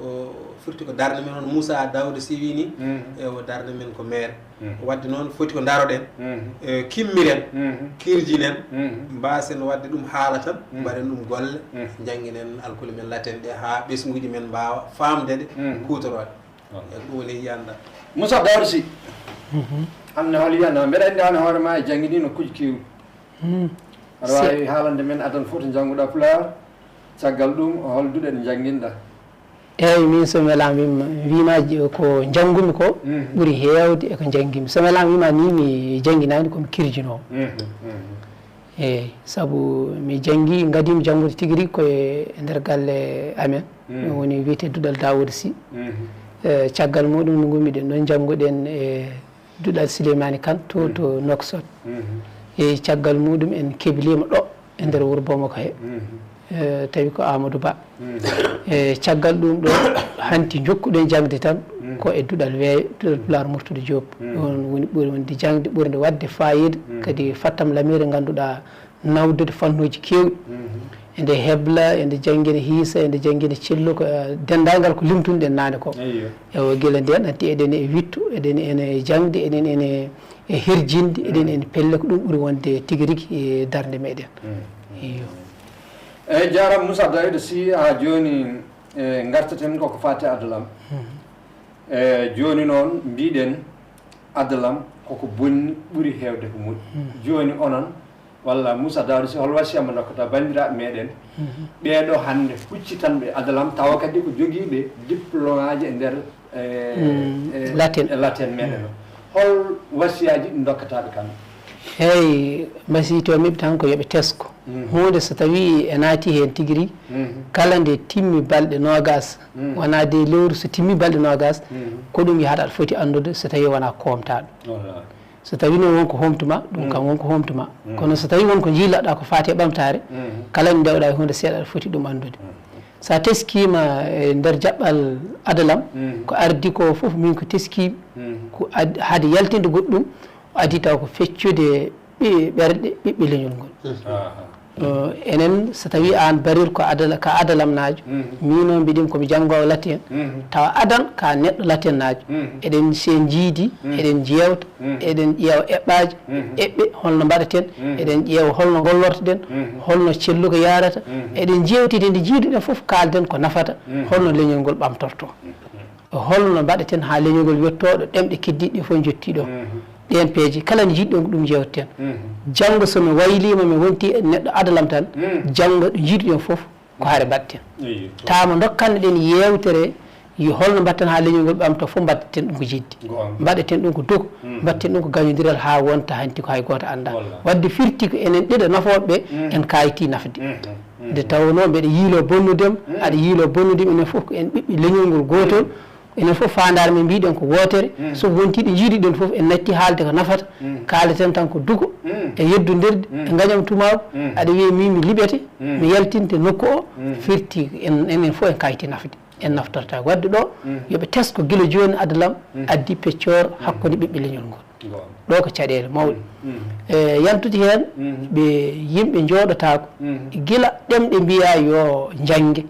o firti ko darde men on Moussa Dawde siwi ni e o darde men ko maire wadde noon foti ko daroɗen kimmiren kirjinen mbasen wadde ɗum haala tan mbaɗen ɗum golle jangguinen alkoli men laten ɗe ha ɓesguji men mbawa famdede kutoroɗe ɗum woni yiyanda Moussa Dawde si anne hol yiyanda mbeɗa andi an hoore ma e jangguini no kuji kewɗi aɗa wawi haalande men adan fof to jangguɗa Pulaar caggal ɗum holduɗe ɗe jangguinɗa eyyi min so welama wimaji ko janggumi ko ɓuuri hewde eko janggimi so welama wima ni mi jangguinani komi kirjinowo eyyi saabu mi janggi gadimi janggude tigui rigui koye nder galle amen ɗum woni wiyete duɗal Dawoud Sy caggal muɗum no gummiɗen ɗon jangguɗen e duɗal Souleymani Kane to Nouakchott eyyi caggal muɗum en keblima ɗo e nder wuuro Bamako he tawi ko Amadou Ba e caggal ɗum ɗo hanti jokkuɗen jangde tan ko e duɗal weeyo duɗal Pulaar Murtude Diop ɗon woni ɓuuri wonde jangde ɓurde wadde fayida kadi fattam lamire ganduɗa nawdude fannuji kewɗi ende hebla ende jangguine hiisa ende jangguine cello ko dendagal ko limtunoɗen nane ko ewo guila nden anti eɗen e wittu eɗen ene jangde eɗen ene e herjinde eɗen ene pelle ko ɗum ɓuuri wonde tigui rigui e darde meɗen iyo eyyi jarama Moussa Dawde Sy ha joni gartaten koko fati adalam joni noon mbiɗen adalam koko bonni ɓuuri hewde ko moƴƴi joni onon walla Moussa Dawde Sy hol wasiyama dokkata bandiraɓe meɗen ɓeɗo hande huccitanɓe adalam tawa kadi ko joguiɓe diplôme aji e nder laten meɗen o hol wasiyaji ɗi dokkataɓe kamɓe eyyi mbasiytomiɓe tan ko yooɓe tesko hunde so tawi e naati hen tigui rigui kala nde timmi balɗe nogas wona de lewru so timmi balɗe nogas ko ɗum yahata aɗa foti andude so tawi wona komtaɗo so tawi noon wonko homtuma ɗum kam wonko homtuma kono so tawi wonko jiilaɗa ko fati e ɓamtare kala nde dewɗa e hunde seeɗa aɗa foti ɗum andude sa teskima e nder jaɓɓal adalam ko ardi ko foof min ko teskimi ko haade yaltinde goɗɗum adi taw ko feccude ɓerɗe ɓiɓɓe leñol ngol enen so tawi an barir ko ka adalamnajo min noon mbiɗin komi janggowo laten tawa adan ka neɗɗo latennajo eɗen sen jiidi eɗen jewta eɗen ƴeewa eɓɓaji eɓɓe holno mbaɗaten eɗen ƴeewa holno gollortoɗen holno celluko yarata eɗen jewtide nde jiiduɗen foof kalden ko nafata holno leñol ngol ɓamtorto holno mbaɗaten ha leñol ngol yettoɗo ɗemɗe keddiɗe fof jettiɗo ɗen peeje kala nde jiɗɗon ko ɗum jewteten janggo somi waylima mi wonti neɗɗo adalam tan janggo ɗo jiiduɗen foof ko haare mbaɗten tama dokkanno ɗen yewtere yo holno mbatten ha leñol ngol ɓamto fof mbaɗeten ɗum ko jiddi mbaɗeten ɗum ko dogu mbatten ɗum ko gañodiral ha wonta hanti ko hay goto anda wadde firti ko enen ɗiɗo nafoɓeɓe en kayiti nafde nde tawno mbeɗa yiilo bonnudem aɗa yiilo bonnudem enen foof ko en ɓiɓɓe leñol ngol gotol enen fof fandare men mbiɗen ko wotere so wontiɗo jiiɗiɗen foof en natti haalde ko nafata kaleten tan ko dugo e yeddodirde e gañam tumaw aɗa wiya mi liɓete mi yaltinte nokku o firti enen fof en kayiti nafde en naftorta wadde ɗo yooɓe tesko guila joni adalam addi peccor hakkude ɓiɓɓe leñol ngol ɗo ko caɗele mawɗe yantude hen ɓe yimɓe jooɗotako guila ɗemɗe mbiya yo jangge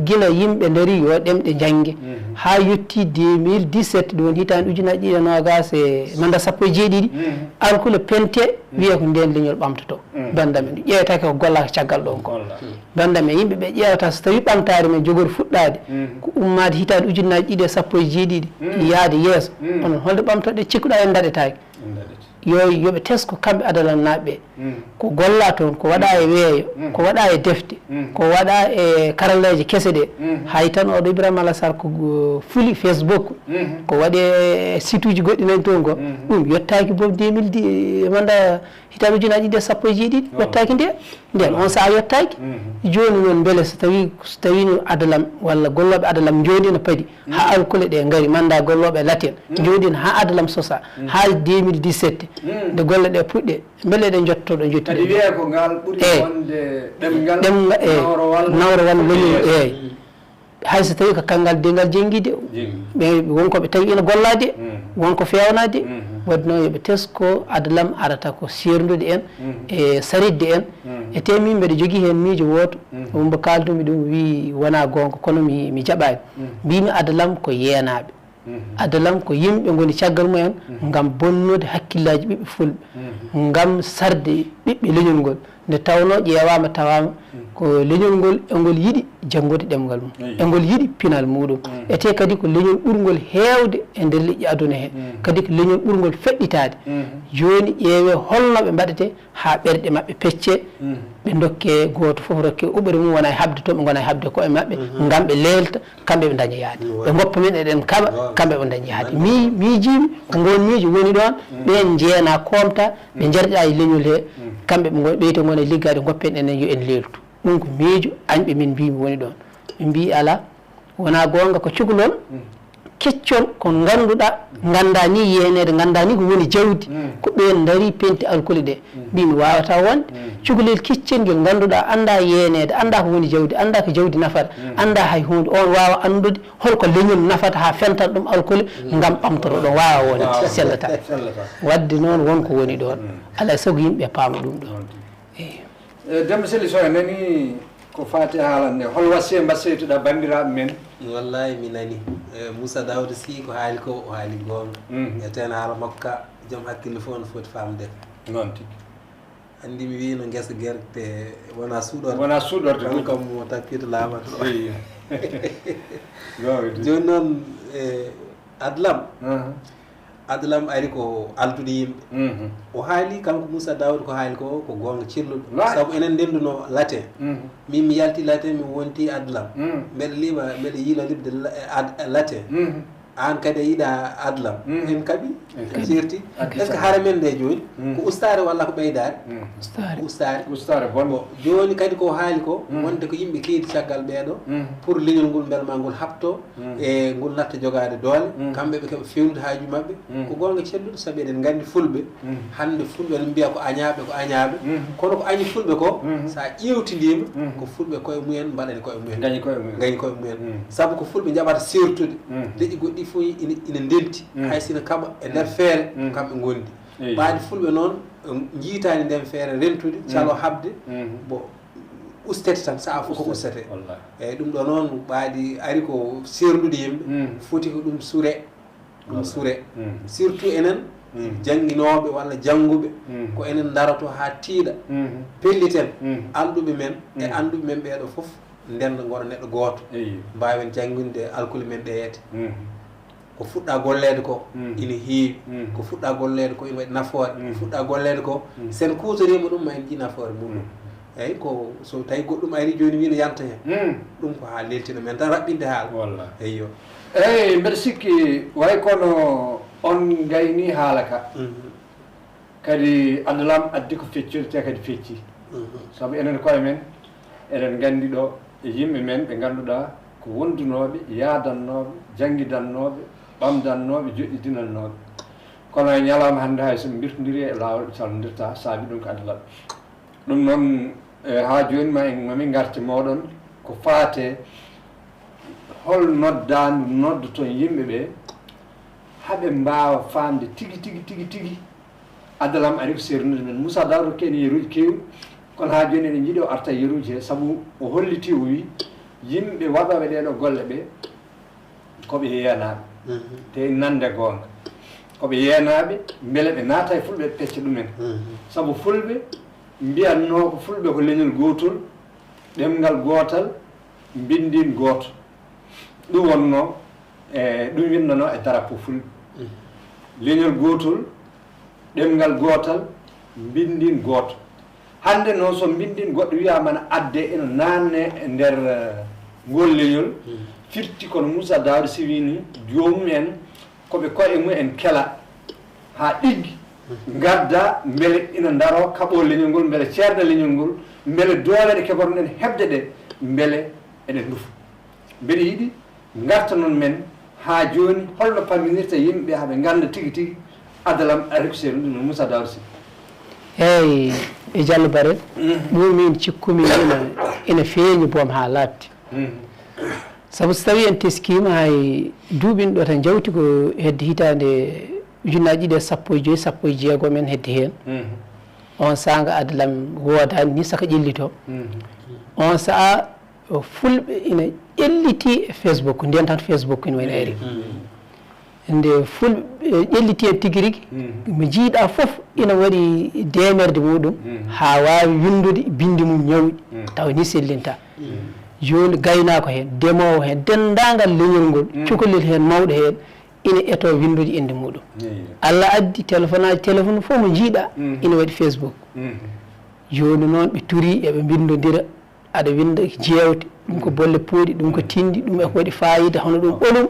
guila yimɓe daari yo ɗemɗe jangge ha yetti 2017 ɗum woni hitande ujunaji ɗiɗi e nogas e manda sappo e jeeɗiɗi alkule pente wiya ko nden leñol ɓamtoto bandam en ƴeewetake ko gollaka caggal ɗon ko bandam e yimɓeɓe ƴeewata so tawi ɓamtare men jogori fuɗɗade ko ummade hitande ujunaji ɗiɗi e sappo e jeeɗiɗi yaade yeeso onon holde ɓamtoɗe cikkuɗa en daɗetake yoɓe tesko kamɓe adalam naɓe ko golla toon ko waɗa e weeyo ko waɗa e defte ko waɗa e karalleje kese ɗe hay tan oɗo Ibrahima Alassane ko fuli Facebook ko waɗi e site uji goɗɗi nani toon ko ɗum yettaki boom 2010 manda hitaɓe ujunaji ɗiɗi e sappo e jeeɗiɗi yettaki nden on saaha yettaki joni noon beele so tawi no adalam walla golloɓe adalam jooɗi no paadi ha alkule ɗe gaari manda golloɓe laten jooɗino ha adalam sosa ha 2017 nde golle ɗe puɗɗe beele eɗen jottoɗo kadi wiye ko ngal ɓuuri wonde ɗemgal nawro walla leñol eyyi hayso tawi ko kangal dengal jenguide ɓe wonkoɓe tawi ina gollade wonko fewnade wadde noon yooɓe tesko adalam arata ko serdude en e saridde en e temi mbeɗa jogui hen miijo woto wonmo kaldumi ɗum wi wona gonga kono mi jaɓani mbimi adalam ko yeenaɓe adalam ko yimɓe goni caggal mumen gam bonnude hakkillaji ɓiɓɓe fulɓe gam sarde ɓiɓɓe leñol ngol nde tawno ƴewama tawama ko leñol ngol engol yiiɗi janggude ɗemgal mum engol yiiɗi pinal muɗum ete kadi ko leñol ɓurgol hewde e nder liƴƴi aduna he kadi ko leñol ɓurgol feɗɗitade joni ƴeewe holno ɓe mbaɗete ha ɓerɗe mabɓe pecce ɓe dokke goto foof rokke uɓere mum wona e habde to ɓe gona e habde koye mabɓe gam ɓe lelta kamɓe ɓe daña yaade ɓe goppa min eɗen kaɓa kamɓe ɓe daña yaade miijimi ko gon miijo woni ɗon ɓen jeena komta ɓe jarƴa e leñol he kamɓe ɓe ɓeyte gona liggade goppen enen yo en leltu ɗum ko miijo añɓe min mbimi woni ɗon ɓe mbi ala wona gonga ko cukalol keccol ko ganduɗa ganda ni yenede ganda ni ko woni jawdi ko ɓen daari penti alkoli ɗe mbimi wawata wonde cukalel keccel ngel ganduɗa anda yenede anda ko woni jawdi anda ko jawdi nafata anda hay hunde on wawa andude holko leñol nafata ha fentan ɗum alkoli gam ɓamtoro ɗon wawa wonde sellata wadde noon wonko woni ɗon alay saago yimɓe paama ɗum ɗon Demba Selli so en nani ko fati haalande hol wasiya mbasseytuɗa bandiraɓe men wallahi mi nani Moussa Daouda Sy ko haali ko o haali gonga eten haala makko ka joom hakkille fof no foti famde noon tigi andi mi wi no guesa guerte wona suuɗorde ɗum kam mo tappito laamata joni noon adalam ari ko altude yimɓe o haali kanko Moussa Daouda ko haali ko gonga cilluɗo saabu enen ndenduno latin min mi yalti latin mi wonti adalam mbeɗa liima mbeɗa yiilo libde latin an kadi a yiiɗa adalam hen kaaɓi sirti est ce que haara men nde joni ko ustare walla ko ɓeydare ustare bongo joni kadi ko haali ko wonde ko yimɓe keedi caggal ɓeeɗo pour leñol ngol beelma ngol hapto e ngol natta jogade doole kamɓe ɓe keeɓa fewnude haaju mabɓe ko gonga celluɗo saabu eɗen gandi fulɓe hande fulɓe ne mbiya ko añaɓe kono ko añi fulɓe ko sa ƴewtidima ko fulɓe koye mumen mbaɗani koye mumen gañi koye mumen saabu ko fulɓe jaɓata sertude leƴƴi goɗɗi fof ina ndenti hay sino kaɓa e nder feere kamɓe gondi ɓaadi fulɓe noon jiitani nden feere rentude calo habde bo ustete tan saha fof ko ustete eyyi ɗum ɗo noon ɓaadi ari ko serdude yimɓe foti ko ɗum suure surtout enen jangguinoɓe walla jangguɓe ko enen daroto ha tiiɗa pelliten alɗuɓe men e anduɓe men ɓeeɗo foof ndenda gona neɗɗo goto mbawen jangguinde alkuli men ɗeyete ko fuɗɗa gollede ko ina heewi ko fuɗɗa gollede ko ina waɗi nafoore ko fuɗɗa gollede ko sen kutorima ɗum ma en ji nafoore muɗum eyyi ko so tawi goɗɗum ari joni wino yanta hen ɗum ko ha leltino men tan raɓɓinde haala eyyo eyyi mbeɗa sikki way kono on gayni haala ka kadi adalam addi ko feccode te kadi fecci saabu enen koye men eɗen gandi ɗo e yimɓe men ɓe ganduɗa ko wondunoɓe yaadannoɓe jangguidannoɓe ɓamdannoɓe joƴƴidinannoɓe kono e ñalawma hannde hay soɓe birtodiri e lawol ɓe callodirta saabi ɗum ko adalam ɗum noon ha joni mamin garti moɗon ko faate hol noddandu noddoton yimɓe ɓe haɓe mbawa famde tigi adalam ari ko sernude men Moussa Daouda kene yeruji kewɗi kono ha joni eɗen jiiɗi o arta yeruji he saabu o holliti o wi yimɓe waɗoɓe ɗeɗo golle ɓe koɓe yeenaɓe te nande gonga koɓe yeenaɓe beele ɓe naata e fulɓe pecca ɗumen saabu fulɓe mbiyanno ko fulɓe ko leñol gotol ɗemgal gotal bindin goto ɗum wonno e ɗum winnono e darapo fulɓe leñol gotol ɗemngal gootal mbindin gooto hannde noon so mbindin goɗɗo wiyama ne adde ene nanne e nder ngol leñol firti kono Moussa Daouda Sy wini joomum en koɓe koye mum en kela ha ɗiggi gadda beele ina daro kaɓo leñol ngol beele ceerda leñol ngol beele doole ɗe keɓorɗen hebde ɗe beele eɗen dufa mbeɗa yiiɗi garta noon men ha joni holno pamminirta yimɓe haɓe ganda tigui tigui adalam récusé ɗum no Moussa Daouda Sy eyyi e Diallo Bare ɗum min cikkumi ina feeñi boom ha labti saabu so tawi en teskima hay duuɓin ɗo tan jawti ko hedde hitande ujunnaji ɗiɗi e sappo e jeegom en hedde hen on sanga adalam wodani ni saka ƴellito on saaha fulɓe ina ƴelliti e Facebook nden tan Facebook ina wayno ari nde fulɓe ƴelliti en tigui rigui mo jiiɗa foof ina waɗi demerde muɗum ha wawi windude bindi mum ñawɗi taw ni sellinta joni gaynako hen ndemowo hen dendagal leñol ngol cukalel hen mawɗo hen ina eto windude inde muɗum Allah addi téléphone fof mo jiiɗa ina waɗi Facebook joni noon ɓe tuuri eɓe bindodira aɗa winda jewte ɗum ko bolle pooɗi ɗum ko tindi ɗum eko waɗi fayida hono ɗum ɓolum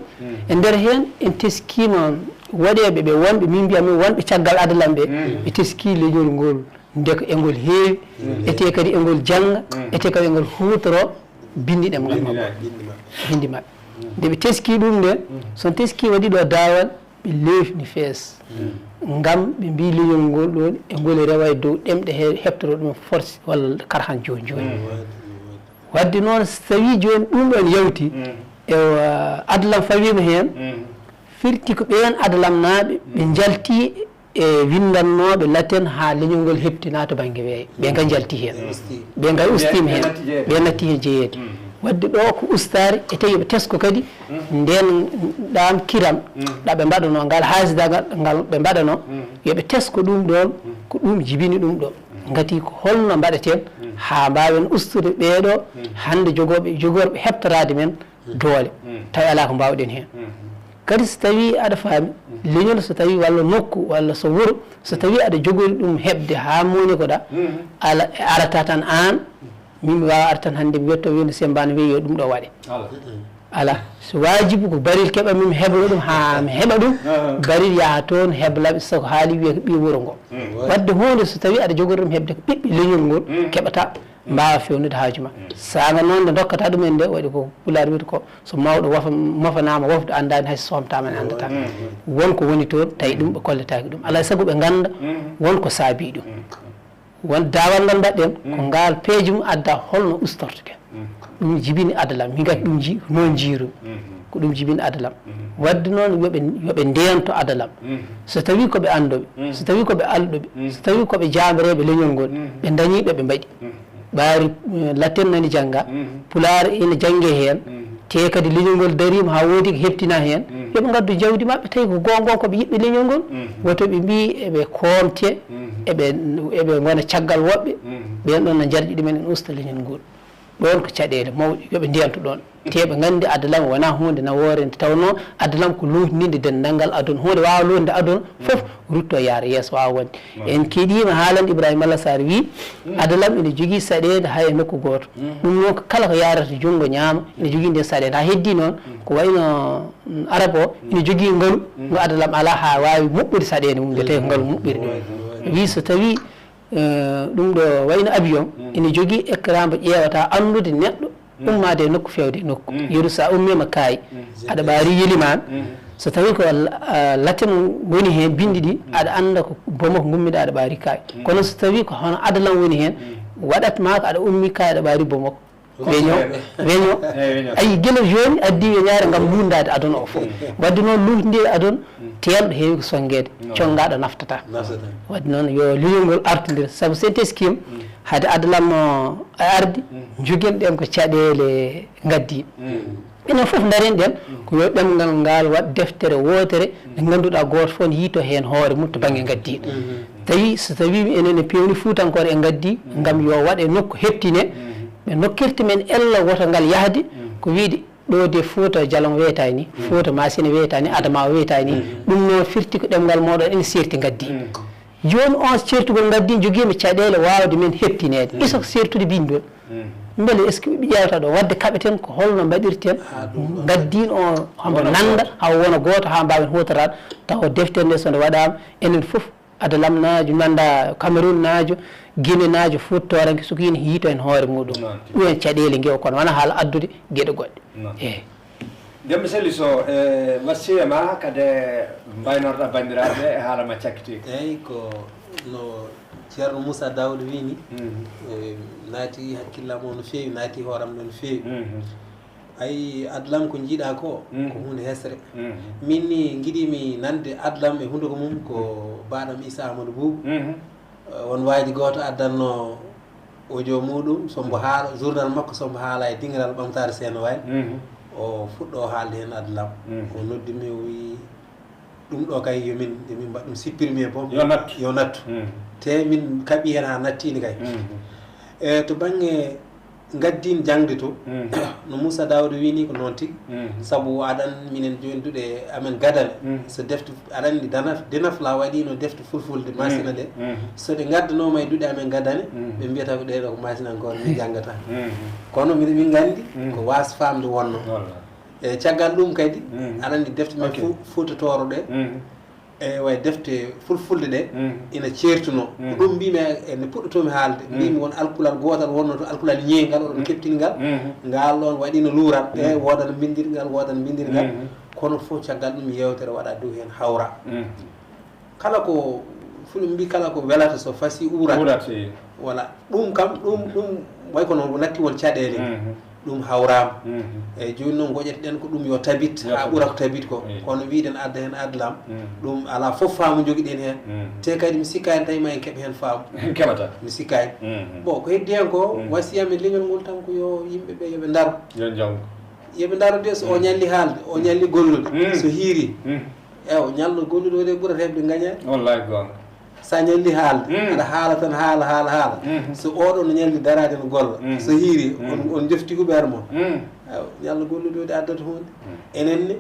e nder hen en teskima waɗeɓe ɓe wonɓe min mbiyami wonɓe caggal adalam ɓe ɓe teski leñol ngol ndeko e ngol heewi ete kadi e ngol jangga ete kadi e ngol hutoro bindi ɗemgal mabɓe bindi mabɓe nde ɓe teski ɗum nde son teski waɗi ɗo dawal ɓe leefni fees ngam ɓe mbi leñol ngol ɗon e ngol rewa e dow ɗemɗe heɓtoro ɗum force walla karhan joni joni wadde noon so tawi joni ɗum ɗon yawti e adalam fawima hen firti ko ɓen adalam naɓe ɓe jalti e windannoɓe laten ha leñol ngol heptina to banggue weeyo ɓe ga jalti hen ɓe ga ustima hen ɓe natti hen jeeyede wadde ɗo ko ustare e tawi ɓe tesko kadi nden ɗam kiram ɗaɓe mbaɗano ngal haasidagal ngal ɓe mbaɗano yoɓe tesko ɗum ɗon ko ɗum jibini ɗum ɗo gati ko holno mbaɗeten ha mbawen ustude ɓeeɗo hande jogorɓe heptorade men doole tawi ala ko mbawɗen hen kadi so tawi aɗa faami leñol so tawi walla nokku walla so wuuro so tawi aɗa jogori ɗum heɓde ha moni koɗa ala arata tan an min mi wawa artan hande mi wetto wino sembano weeyo ɗum ɗo waɗe ala so wajibu ko baril keɓa min heɓa ɗum ha mi heɓa ɗum baril yaha toon heblaɓe soko haali wiya ko ɓi wuuro ngo wadde hunde so tawi aɗa jogori ɗum heɓde ko ɓiɓɓe leñol ngol keɓata mbawa fewnude haaju ma saga noon nde dokkata ɗumen nde waɗi ko pulaar wiyta ko so mawɗo mofanama wofde andani hay so somtama ne andata wonko woni toon tawi ɗum ɓe kolletaki ɗum alay saago ɓe ganda wonko saabi ɗum won dawal ngal mbaɗɗen ko ngal peeje mum adda holno ustortoɗen ɗum jibini adalam min gati ɗum noon jiiru ko ɗum jibini adalam wadde noon yoɓe ndento adalam so tawi koɓe andoɓe so tawi koɓe alɗoɓe so tawi koɓe jamireɓe leñol ngol ɓe dañiɓe ɓe mbaɗi ɓaari latten nani jangga pulaar ina jangge hen te kadi leñol ngol darima ha woodi ko heptina hen yooɓe gaddu jawdi mabɓe tawi ko gongon koɓe yiɓɓe leñol ngol woto ɓe mbi eɓe koomte eɓe gona caggal woɓɓe ɓen ɗon no jarƴi ɗumen en usta leñol ngol ɗon ko caɗele mawɗe yooɓe ndiyanta ɗon teɓe gandi adalam wona hunde naworende tawno adalam ko luhnide dendalngal aduna hunde wawa luhnde aduna foof rutto yaara yeeso wawa wonde en keeɗima haalande Ibrahima Allah Sarr wi adalam ene jogui saɗede hay e nokku goto ɗum noon ko kala ko yarata junggo ñaama ene jogui nde saɗede ha heddi noon ko wayno arabe o ene jogui ngaalu ngo adalam ala ha wawi moɓɓude saɗede mum nde tawi ko ngaalu moɓɓiri ɗum wi so tawi ɗum ɗo wayno avion ene jogui écran mbo ƴeewata andude neɗɗo ummade e nokku fewde e nokku yeru sa ummima kaayi aɗa ɓaari yelimama so tawi ko latten woni hen bindi ɗi aɗa anda ko bomo ko gummiɗa aɗa ɓaari kaayi kono so tawi ko hono adalam woni hen waɗatma ko aɗa ummi kaayi aɗa ɓaari bomoko weño ayi guila joni addi weñare gam lundade aduna o foof wadde noon luhdide aduna telɗo heewi ko songuede congaɗo naftata wadde noon yo leñol ngol artodira saabu sen teskima haade adalam ardi joguinɗen ko caɗele gaddi enen foof daren ɗen ko yo ɗemgal ngal waɗ deftere wotere nde ganduɗa goto fof ne yiito hen hoore mum to banggue gaddiɗo tawi so tawi enen pewni fuutankore e gaddi gam yo waɗe nokku heptine ɓe nokkirta men ella woto ngal yahde ko wiide ɗo de Fouta Jalon weytani ni Fouta Masine weytani Adama weytani ni ɗum noon firti ko ɗemgal moɗon ene serti gaddi joni on certugol gaddi joguimi caɗele wawde men heptinede iso certude bindol beele est ce que ɓe ƴewta ɗo wadde kaɓeten ko holno mbaɗirten gaddin o hambo nanda haw wona goto ha mbawen hutorade taw deftere nde so nde waɗama enen foof adalam najo nanda Cameroun najo Guinée najo futtoranke soko ina hiito en hoore muɗum ɗum en caɗele guewo kono wona haala addude gueɗe goɗɗe eyyi Demba Selli Sow wasiya ma kade mbaynorɗa bandiraɓe e haalama cakkiti eyyi ko no ceerno Moussa Daouda wini naati hakkillam o no feewi naati hooram no feewi ayi adlam ko jiiɗa ko ko hunde hesre min ni giɗimi nande adlam e hunduko mum ko baɗam Issa Amadou Boubou won waaji goto addanno audio muɗum sombo haala journal makko sombo haala e dingiral ɓamtare seeno way o fuɗɗo haalde hen adlam o noddimi o wi ɗum ɗo kay yomin mbaɗ ɗum supprimer boom yo nattu te min kaɓi hen ha nattini kay e to banggue gaddin jangde to no Moussa Daouda wini ko noon tigui saabu aɗan minen joni duɗe amen gadane so defte aɗa andi denafla waɗino defte fulfulde masina ɗe so ɗe gaddanoma e duɗe amen gadane ɓe mbiyata ko ɗeɗo ko masina encore min janggata kono min gandi ko wasa famde wonno e caggal ɗum kadi aɗa andi defte men fuutotoro ɗe e way defte fulfulde ɗe ina certuno ko ɗum mbimi ene puɗɗotomi haalde mbimi won alkulal gotal wonno to alkulal ñeengal oɗon keptingal ngal ɗon waɗino luural e wodano bindirgal wodano bindirgal kono fof caggal ɗum yewtere waɗa dow hen hawra kala ko fulɓe mbi kala ko welata so fasi urat voilà ɗum kam ɗum way kono natti won caɗele ɗum hawrama eyyi joni noon goƴeteɗen ko ɗum yo tabit ha ɓuura ko tabit ko kono wiɗen adda hen adlam ɗum ala foof faamu joguiɗen hen te kadi mi sikkani tawi ma en keeɓa hen faamu keɓata mi sikkani bon ko heddi hen ko wasiyam e leñol ngol tan ko yo yimɓeɓe yooɓe daaro yooɓe daaro de so o ñalli haalde o ñalli gollude so hiiri ew ñallo gollude o de ɓuurata heɓde gañade wallahi gonga sa ñalli haalde aɗa haala tan haala so oɗo no ñalli darade no golla so hiiri on jefti huɓere moon ñallo gollude de addata hunde enenne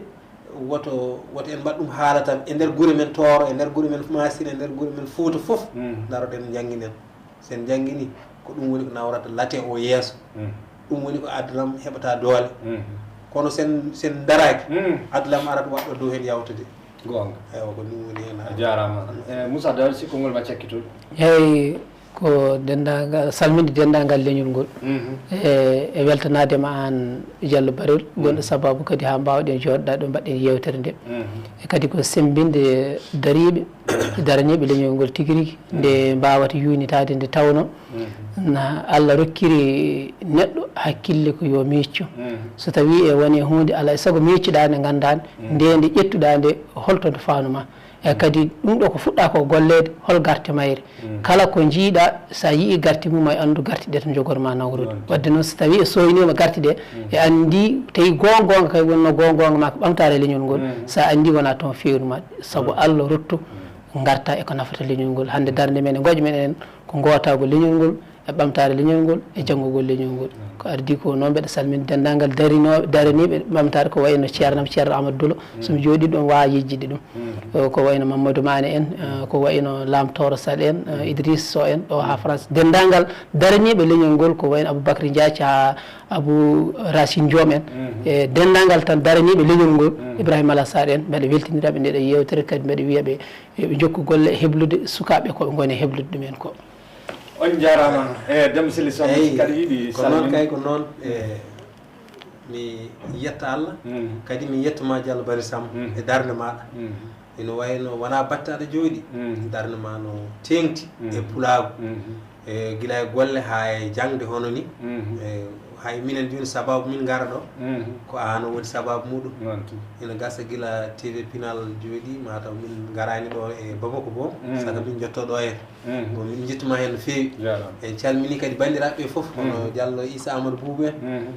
woto en mbaɗ ɗum haala tan e nder guure men Tooro e nder guure men Masina e nder guure men Fouta foof daroɗen jangguinen sen jangguini ko ɗum woni ko nawrata late o yeeso ɗum woni ko adlam heɓata doole kono sen daraki adlam arata waɗɗo dow hen yawtude gonga ewa ko ɗum woni hen a jarama Moussa Daouda si konngol ma cakkituɗo eyyi ko dendagal salminde dendagal leñol ngol e weltanadema an Diallo Barol gonɗo sababu kadi ha mbawɗen joɗɗa ɗo mbaɗɗen yewtere nde e kadi ko sembinde dariɓe daraniɓe leñol ngol tigui rigui nde mbawata yunitade nde tawno na Allah rokkiri neɗɗo hakkille ko yo micco so tawi e woni hunde alay saago miccuɗa nde gandani nde nde ƴettuɗa nde holto nde fanuma e kadi ɗum ɗo ko fuɗɗa ko gollede hol garte mayre kala ko jiiɗa sa yii garte mum e andu garte ɗe to jogorma nawrude wadde noon so tawi e soynima garte ɗe e andi tawi gongonga kay wonno gongonga ma ko ɓamtare leñol ngol sa andi wona toon fewnuma saabu Allah rottu garta eko nafata leñol ngol hande darde men e goƴe men en ko gotago leñol ngol e ɓamtare leñol ngol e janggugol leñol ngol ko ardi ko noon mbeɗa salmini dendagal daraniɓe ɓamtare ko wayno ceernam ceerno Amadou Dulo somi jooɗi ɗon wawa yejjide ɗum ko wayno Mamadou Mané en ko wayno Lamtoro Sall en Idriss Sow en ɗo ha France dendagal daraniɓe leñol ngol ko wayno Aboubacry Diathie ha Abou Racine Diom en e dendagal tan daraniɓe leñol ngol Ibrahima Alassane en mbeɗa weltiniraɓe ndeɗo yewtere kadi mbeɗa wiyaɓe yoɓe jokku golle e heblude sukaɓe koɓe gone heblude ɗumen ko on jarama Demba Selli Sow kadi yiiɗi ko noon kay ko noon mi yetta Allah kadi mi yettuma Diallo Bari Samb e darde maɗa ino wayno wona battaɗo jooɗi darde ma no tengti e pulago e guila e golle ha e jangde hono ni hay minen joni sababu min gara ɗo ko an woni sababu muɗum ina gasa guila TV Pinal jooɗi mataw min garani ɗo e Bamako bo saka min jotto ɗo hen bon min jettuma hen no fewi en calmini kadi bandiraɓe foof hono Diallo Issa Amadou Boubou en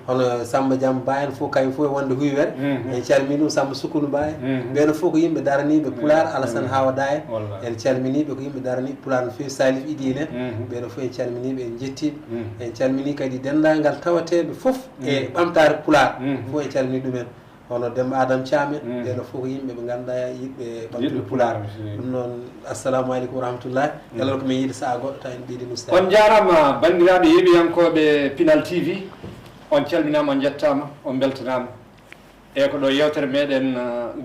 hono Samba Diam Ba en fof kañum fof e wonde huywere en calmini ɗum Samba Sukunu Ba en ɓeɗo fof ko yimɓe daraniɓe Pular Alassane Hawada en calminiɓe ko yimɓe daraniɓe Pular no fewi Salif Idy en ɓeɗo fof en calminiɓe en jettiɓe en calmini kadi dendagal tawateɓe foof e ɓamtare Pular fof en calmini ɗumen hono Demba Adam Thiam en ɓeɗo fof yimɓe ɓe ganduɗa yiɗɓe ɓamtude pular ɗum noon assalamu aleykum wa rahmatullahi elal ko min yiiɗi saaha goɗɗo taw en ɓiɗi Moussa on jarama bandiraɓe heeɓiyankoɓe Pinal TV on calminama on jettama on beltanama e ko ɗo yewtere meɗen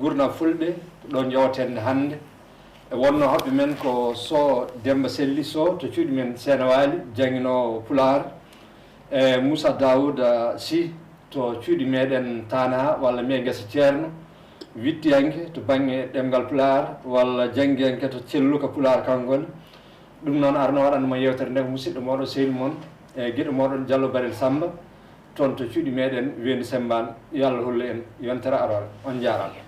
gurdam fulɓe ɗo jewtende hande e wonno hoɓɓe men ko so Demba Selli so to cuuɗi men Senawali jangguinowo pular e Moussa Daouda Sy to cuuɗi meɗen Tana walla mbiye guesa ceerno wittiyanke to banggue ɗemgal pular walla jangguiyanke to celluka pular Konngol ɗum noon arno waɗanoma yewtere nde ko musidɗo moɗon sehil moon e guiɗo moɗon Diallo Barel Samba toon to cuuɗi meɗen Wendi Sembane yo Allah holle en yontere arore on jarama